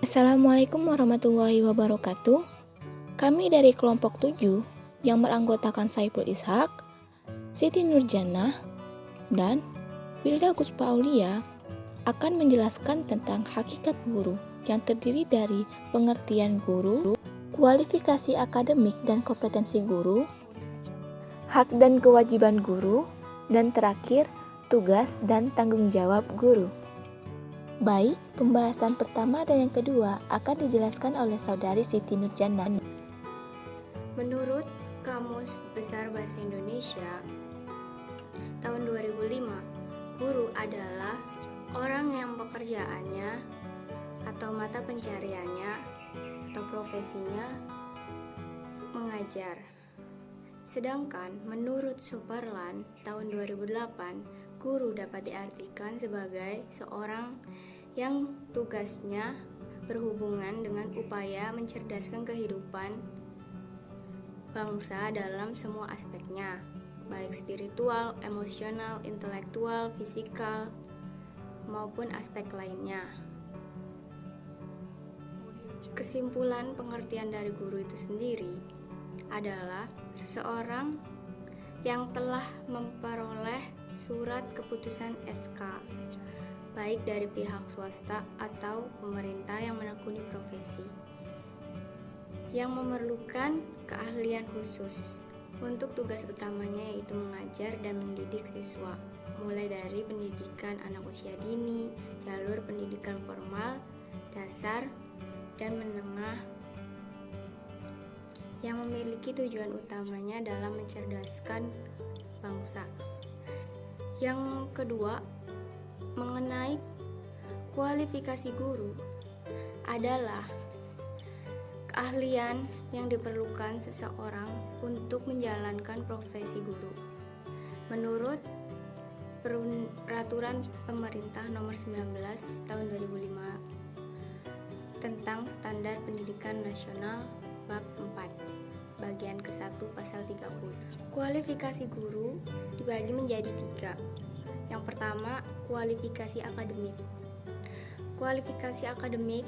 Assalamualaikum warahmatullahi wabarakatuh. Kami dari kelompok 7 yang beranggotakan Saiful Ishak, Siti Nurjannah, dan Wilda Guspa Aulia akan menjelaskan tentang hakikat guru yang terdiri dari pengertian guru, kualifikasi akademik dan kompetensi guru, hak dan kewajiban guru, dan terakhir, tugas dan tanggung jawab guru. Baik, pembahasan pertama dan yang kedua akan dijelaskan oleh Saudari Siti Nurjannah. Menurut Kamus Besar Bahasa Indonesia tahun 2005, guru adalah orang yang pekerjaannya atau mata pencariannya atau profesinya mengajar. Sedangkan menurut Superland tahun 2008, guru dapat diartikan sebagai seorang yang tugasnya berhubungan dengan upaya mencerdaskan kehidupan bangsa dalam semua aspeknya, baik spiritual, emosional, intelektual, fisikal, maupun aspek lainnya. Kesimpulan pengertian dari guru itu sendiri adalah seseorang yang telah memperoleh surat keputusan SK, baik dari pihak swasta atau pemerintah yang menekuni profesi, yang memerlukan keahlian khusus untuk tugas utamanya yaitu mengajar dan mendidik siswa, mulai dari pendidikan anak usia dini, jalur pendidikan formal, dasar, dan menengah, yang memiliki tujuan utamanya dalam mencerdaskan bangsa. Yang kedua, mengenai kualifikasi guru adalah keahlian yang diperlukan seseorang untuk menjalankan profesi guru. Menurut Peraturan Pemerintah Nomor 19 Tahun 2005 tentang Standar Pendidikan Nasional Bab 4, Bagian ke-1 Pasal 30. Kualifikasi guru dibagi menjadi 3. Yang pertama, kualifikasi akademik. Kualifikasi akademik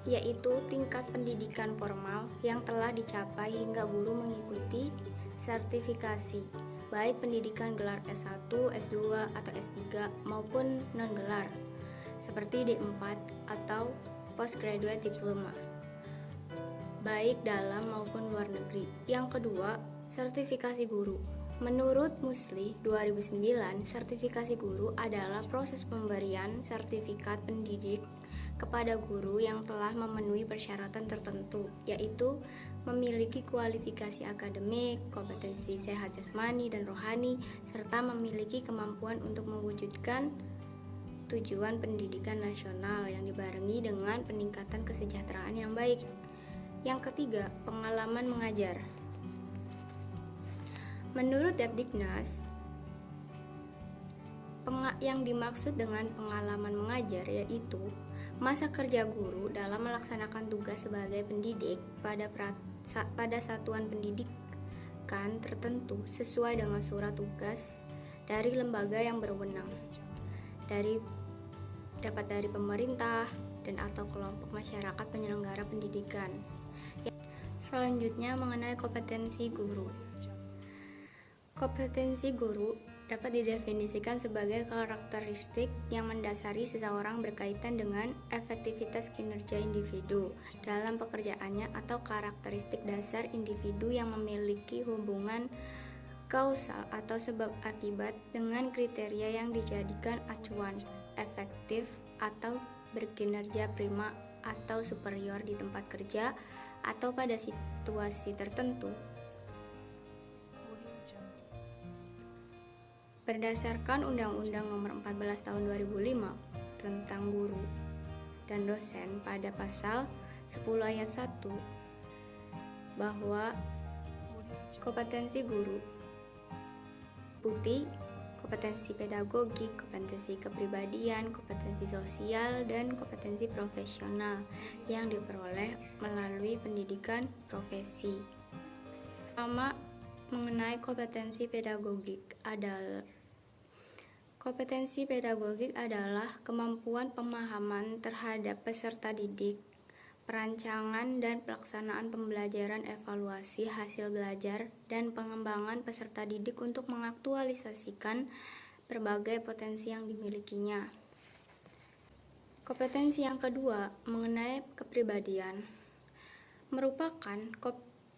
yaitu tingkat pendidikan formal yang telah dicapai hingga guru mengikuti sertifikasi, baik pendidikan gelar S1, S2, atau S3 maupun non-gelar, seperti D4 atau Postgraduate Diploma, baik dalam maupun luar negeri. Yang kedua, sertifikasi guru. Menurut Muslih 2009, sertifikasi guru adalah proses pemberian sertifikat pendidik kepada guru yang telah memenuhi persyaratan tertentu, yaitu memiliki kualifikasi akademik, kompetensi sehat jasmani dan rohani, serta memiliki kemampuan untuk mewujudkan tujuan pendidikan nasional yang dibarengi dengan peningkatan kesejahteraan yang baik. Yang ketiga, pengalaman mengajar. Menurut Depdiknas, yang dimaksud dengan pengalaman mengajar yaitu masa kerja guru dalam melaksanakan tugas sebagai pendidik pada satuan pendidikan tertentu sesuai dengan surat tugas dari lembaga yang berwenang, dapat dari pemerintah dan atau kelompok masyarakat penyelenggara pendidikan. Selanjutnya, mengenai kompetensi guru. Kompetensi guru dapat didefinisikan sebagai karakteristik yang mendasari seseorang berkaitan dengan efektivitas kinerja individu dalam pekerjaannya atau karakteristik dasar individu yang memiliki hubungan kausal atau sebab akibat dengan kriteria yang dijadikan acuan, efektif atau berkinerja prima atau superior di tempat kerja atau pada situasi tertentu. Berdasarkan Undang-Undang Nomor 14 Tahun 2005 tentang guru dan dosen pada pasal 10 ayat 1 bahwa kompetensi guru putih, kompetensi pedagogik, kompetensi kepribadian, kompetensi sosial, dan kompetensi profesional yang diperoleh melalui pendidikan profesi. Pertama, mengenai kompetensi pedagogik adalah kompetensi pedagogik adalah kemampuan pemahaman terhadap peserta didik perancangan dan pelaksanaan pembelajaran, evaluasi hasil belajar, dan pengembangan peserta didik untuk mengaktualisasikan berbagai potensi yang dimilikinya. Kompetensi yang kedua mengenai kepribadian merupakan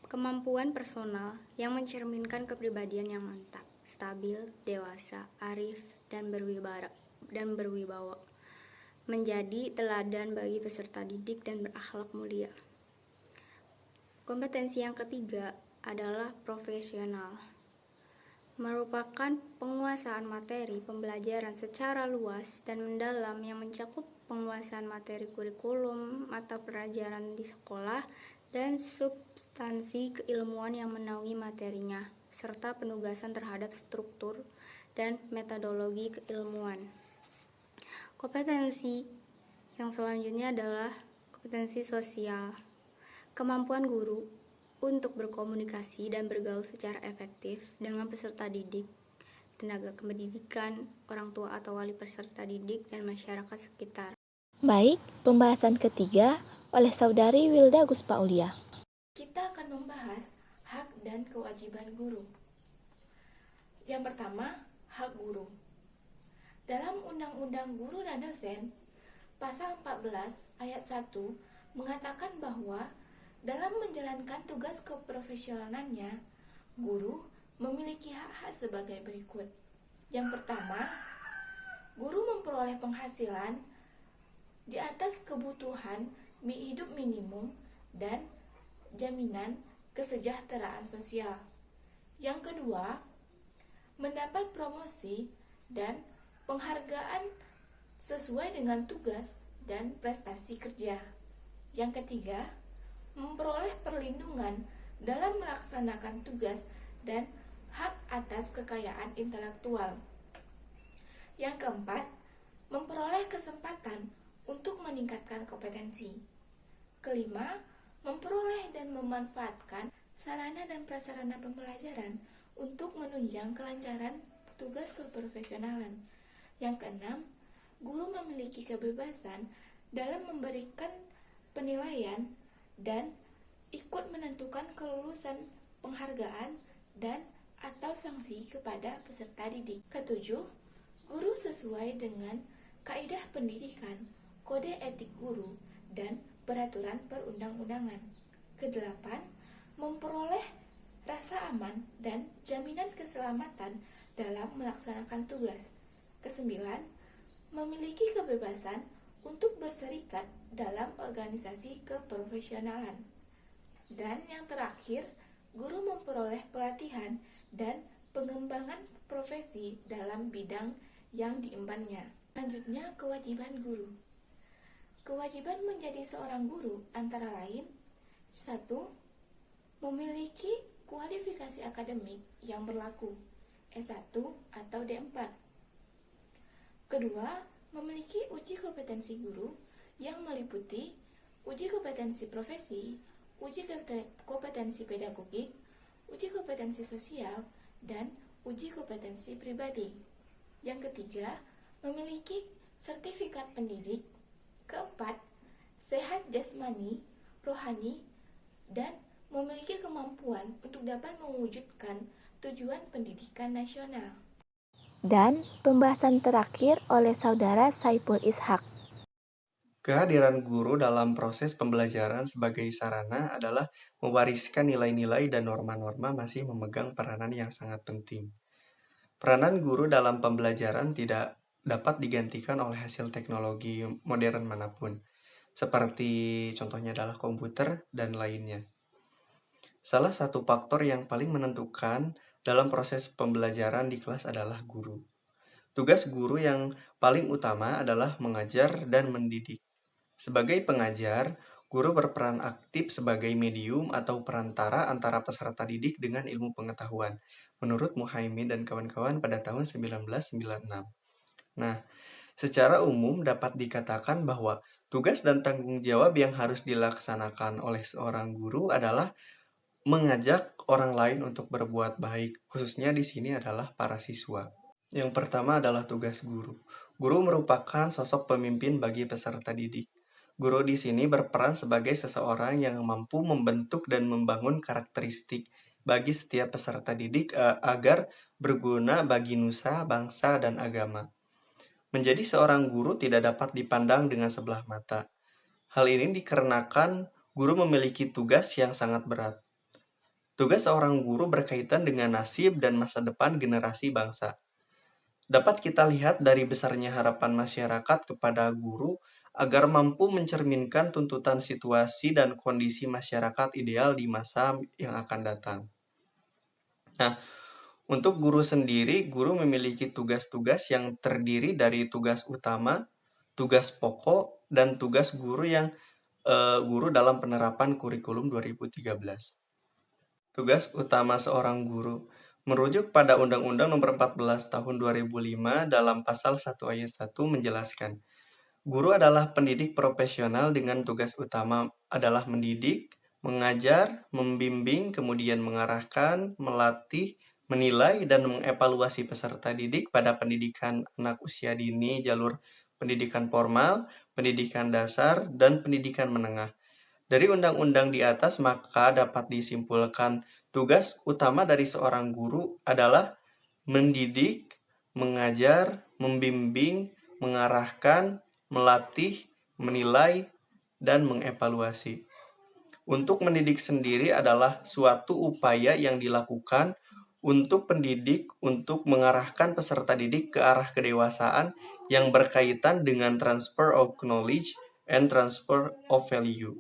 kemampuan personal yang mencerminkan kepribadian yang mantap, stabil, dewasa, arif, dan berwibawa, menjadi teladan bagi peserta didik dan berakhlak mulia. Kompetensi yang ketiga adalah profesional, merupakan penguasaan materi pembelajaran secara luas dan mendalam yang mencakup penguasaan materi kurikulum, mata pelajaran di sekolah, dan substansi keilmuan yang menaungi materinya, serta penugasan terhadap struktur dan metodologi keilmuan. Kompetensi yang selanjutnya adalah kompetensi sosial, kemampuan guru untuk berkomunikasi dan bergaul secara efektif dengan peserta didik, tenaga kependidikan, orang tua atau wali peserta didik, dan masyarakat sekitar. Baik, pembahasan ketiga oleh Saudari Wilda Guspaulia. Kita akan membahas hak dan kewajiban guru. Yang pertama, hak guru. Dalam Undang-Undang Guru dan Dosen, Pasal 14 ayat 1 mengatakan bahwa dalam menjalankan tugas keprofesionalannya, guru memiliki hak-hak sebagai berikut. Yang pertama, guru memperoleh penghasilan di atas kebutuhan hidup minimum dan jaminan kesejahteraan sosial. Yang kedua, mendapat promosi dan penghargaan sesuai dengan tugas dan prestasi kerja. Yang ketiga, memperoleh perlindungan dalam melaksanakan tugas dan hak atas kekayaan intelektual. Yang keempat, memperoleh kesempatan untuk meningkatkan kompetensi. Kelima, memperoleh dan memanfaatkan sarana dan prasarana pembelajaran untuk menunjang kelancaran tugas keprofesionalan. Yang keenam, guru memiliki kebebasan dalam memberikan penilaian dan ikut menentukan kelulusan, penghargaan, dan atau sanksi kepada peserta didik. Ketujuh, guru sesuai dengan kaidah pendidikan, kode etik guru, dan peraturan perundang-undangan. Kedelapan, memperoleh rasa aman dan jaminan keselamatan dalam melaksanakan tugas. Kesembilan, memiliki kebebasan untuk berserikat dalam organisasi keprofesionalan. Dan yang terakhir, guru memperoleh pelatihan dan pengembangan profesi dalam bidang yang diembannya. Selanjutnya, kewajiban guru. Kewajiban menjadi seorang guru antara lain: 1. Memiliki kualifikasi akademik yang berlaku S1 atau D4. Kedua, memiliki uji kompetensi guru yang meliputi uji kompetensi profesi, uji kompetensi pedagogik, uji kompetensi sosial, dan uji kompetensi pribadi. Yang ketiga, memiliki sertifikat pendidik. Keempat, sehat jasmani, rohani, dan memiliki kemampuan untuk dapat mewujudkan tujuan pendidikan nasional. Dan pembahasan terakhir oleh Saudara Saipul Ishak. Kehadiran guru dalam proses pembelajaran sebagai sarana adalah mewariskan nilai-nilai dan norma-norma masih memegang peranan yang sangat penting. Peranan guru dalam pembelajaran tidak dapat digantikan oleh hasil teknologi modern manapun, seperti contohnya adalah komputer dan lainnya. Salah satu faktor yang paling menentukan dalam proses pembelajaran di kelas adalah guru. Tugas guru yang paling utama adalah mengajar dan mendidik. Sebagai pengajar, guru berperan aktif sebagai medium atau perantara antara peserta didik dengan ilmu pengetahuan, menurut Muhaimin dan kawan-kawan pada tahun 1996. Nah, secara umum dapat dikatakan bahwa tugas dan tanggung jawab yang harus dilaksanakan oleh seorang guru adalah mengajak orang lain untuk berbuat baik, khususnya di sini adalah para siswa. Yang pertama adalah tugas guru. Guru merupakan sosok pemimpin bagi peserta didik. Guru di sini berperan sebagai seseorang yang mampu membentuk dan membangun karakteristik bagi setiap peserta didik agar berguna bagi nusa, bangsa, dan agama. Menjadi seorang guru tidak dapat dipandang dengan sebelah mata. Hal ini dikarenakan guru memiliki tugas yang sangat berat. Tugas seorang guru berkaitan dengan nasib dan masa depan generasi bangsa. Dapat kita lihat dari besarnya harapan masyarakat kepada guru agar mampu mencerminkan tuntutan situasi dan kondisi masyarakat ideal di masa yang akan datang. Nah, untuk guru sendiri, guru memiliki tugas-tugas yang terdiri dari tugas utama, tugas pokok, dan tugas guru yang guru dalam penerapan kurikulum 2013. Tugas utama seorang guru merujuk pada Undang-Undang Nomor 14 Tahun 2005 dalam Pasal 1 Ayat 1 menjelaskan, guru adalah pendidik profesional dengan tugas utama adalah mendidik, mengajar, membimbing, kemudian mengarahkan, melatih, menilai, dan mengevaluasi peserta didik pada pendidikan anak usia dini, jalur pendidikan formal, pendidikan dasar, dan pendidikan menengah. Dari undang-undang di atas, maka dapat disimpulkan tugas utama dari seorang guru adalah mendidik, mengajar, membimbing, mengarahkan, melatih, menilai, dan mengevaluasi. Untuk mendidik sendiri adalah suatu upaya yang dilakukan untuk pendidik untuk mengarahkan peserta didik ke arah kedewasaan yang berkaitan dengan transfer of knowledge and transfer of value.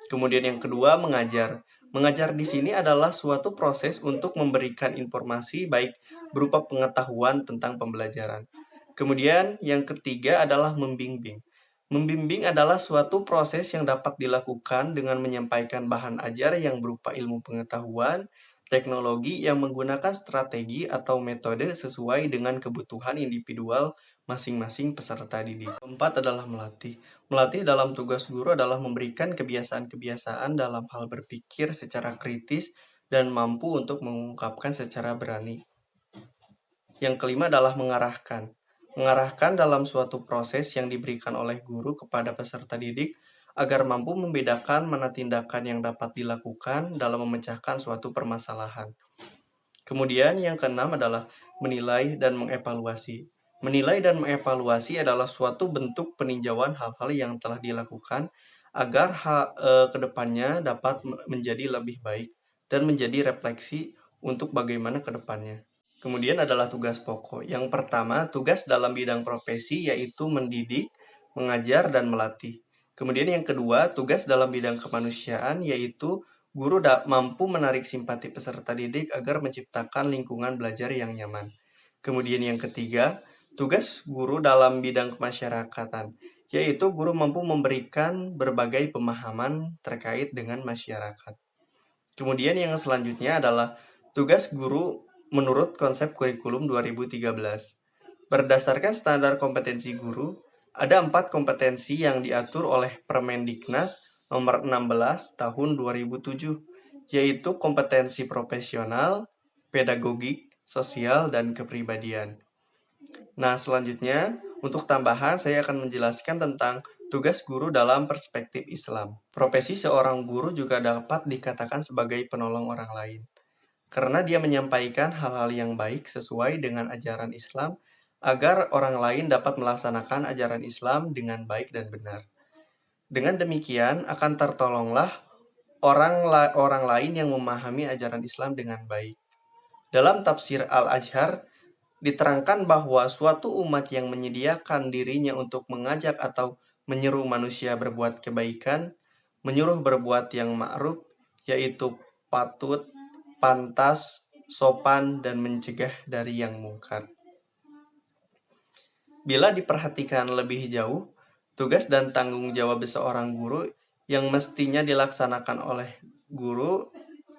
Kemudian yang kedua, mengajar. Mengajar di sini adalah suatu proses untuk memberikan informasi baik berupa pengetahuan tentang pembelajaran. Kemudian yang ketiga adalah membimbing. Membimbing adalah suatu proses yang dapat dilakukan dengan menyampaikan bahan ajar yang berupa ilmu pengetahuan, teknologi yang menggunakan strategi atau metode sesuai dengan kebutuhan individual masing-masing peserta didik. Keempat adalah melatih. Melatih dalam tugas guru adalah memberikan kebiasaan-kebiasaan dalam hal berpikir secara kritis dan mampu untuk mengungkapkan secara berani. Yang kelima adalah mengarahkan. Mengarahkan dalam suatu proses yang diberikan oleh guru kepada peserta didik agar mampu membedakan mana tindakan yang dapat dilakukan dalam memecahkan suatu permasalahan. Kemudian yang keenam adalah menilai dan mengevaluasi. Menilai dan mengevaluasi adalah suatu bentuk peninjauan hal-hal yang telah dilakukan agar kedepannya dapat menjadi lebih baik dan menjadi refleksi untuk bagaimana kedepannya. Kemudian adalah tugas pokok. Yang pertama, tugas dalam bidang profesi yaitu mendidik, mengajar, dan melatih. Kemudian yang kedua, tugas dalam bidang kemanusiaan yaitu guru mampu menarik simpati peserta didik agar menciptakan lingkungan belajar yang nyaman. Kemudian yang ketiga, tugas guru dalam bidang kemasyarakatan, yaitu guru mampu memberikan berbagai pemahaman terkait dengan masyarakat. Kemudian yang selanjutnya adalah tugas guru menurut konsep kurikulum 2013. Berdasarkan standar kompetensi guru, ada 4 kompetensi yang diatur oleh Permendiknas Nomor 16 Tahun 2007, yaitu kompetensi profesional, pedagogik, sosial, dan kepribadian. Nah, selanjutnya, untuk tambahan saya akan menjelaskan tentang tugas guru dalam perspektif Islam. Profesi seorang guru juga dapat dikatakan sebagai penolong orang lain, karena dia menyampaikan hal-hal yang baik sesuai dengan ajaran Islam, agar orang lain dapat melaksanakan ajaran Islam dengan baik dan benar. Dengan demikian, akan tertolonglah orang lain yang memahami ajaran Islam dengan baik. Dalam tafsir Al-Azhar, diterangkan bahwa suatu umat yang menyediakan dirinya untuk mengajak atau menyeru manusia berbuat kebaikan, menyuruh berbuat yang ma'ruf, yaitu patut, pantas, sopan, dan mencegah dari yang mungkar. Bila diperhatikan lebih jauh, tugas dan tanggung jawab seorang guru yang mestinya dilaksanakan oleh guru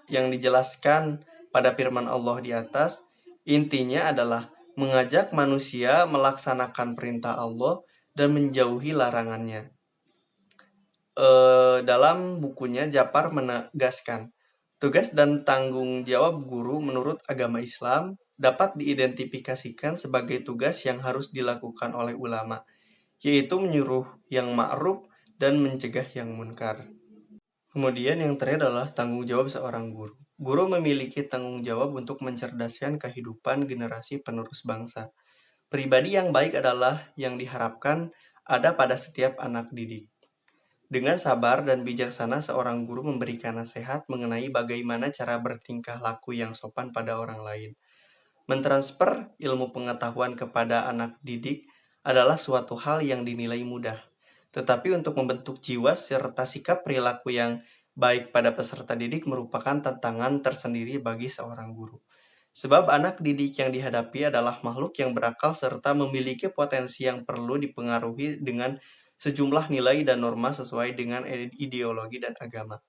yang dijelaskan pada firman Allah di atas, intinya adalah mengajak manusia melaksanakan perintah Allah dan menjauhi larangannya. Dalam bukunya, Japar menegaskan, tugas dan tanggung jawab guru menurut agama Islam dapat diidentifikasikan sebagai tugas yang harus dilakukan oleh ulama, yaitu menyuruh yang ma'ruf dan mencegah yang munkar. Kemudian yang terakhir adalah tanggung jawab seorang guru. Guru memiliki tanggung jawab untuk mencerdaskan kehidupan generasi penerus bangsa. Pribadi yang baik adalah yang diharapkan ada pada setiap anak didik. Dengan sabar dan bijaksana, seorang guru memberikan nasihat mengenai bagaimana cara bertingkah laku yang sopan pada orang lain. Mentransfer ilmu pengetahuan kepada anak didik adalah suatu hal yang dinilai mudah. Tetapi untuk membentuk jiwa serta sikap perilaku yang baik pada peserta didik merupakan tantangan tersendiri bagi seorang guru. Sebab anak didik yang dihadapi adalah makhluk yang berakal serta memiliki potensi yang perlu dipengaruhi dengan sejumlah nilai dan norma sesuai dengan ideologi dan agama.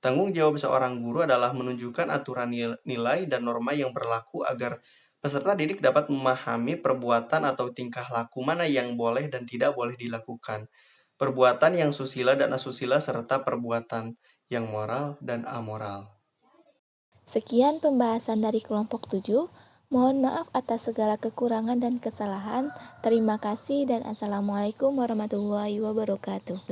Tanggung jawab seorang guru adalah menunjukkan aturan nilai dan norma yang berlaku agar peserta didik dapat memahami perbuatan atau tingkah laku mana yang boleh dan tidak boleh dilakukan, perbuatan yang susila dan asusila, serta perbuatan yang moral dan amoral. Sekian pembahasan dari kelompok 7. Mohon maaf atas segala kekurangan dan kesalahan. Terima kasih dan Assalamualaikum warahmatullahi wabarakatuh.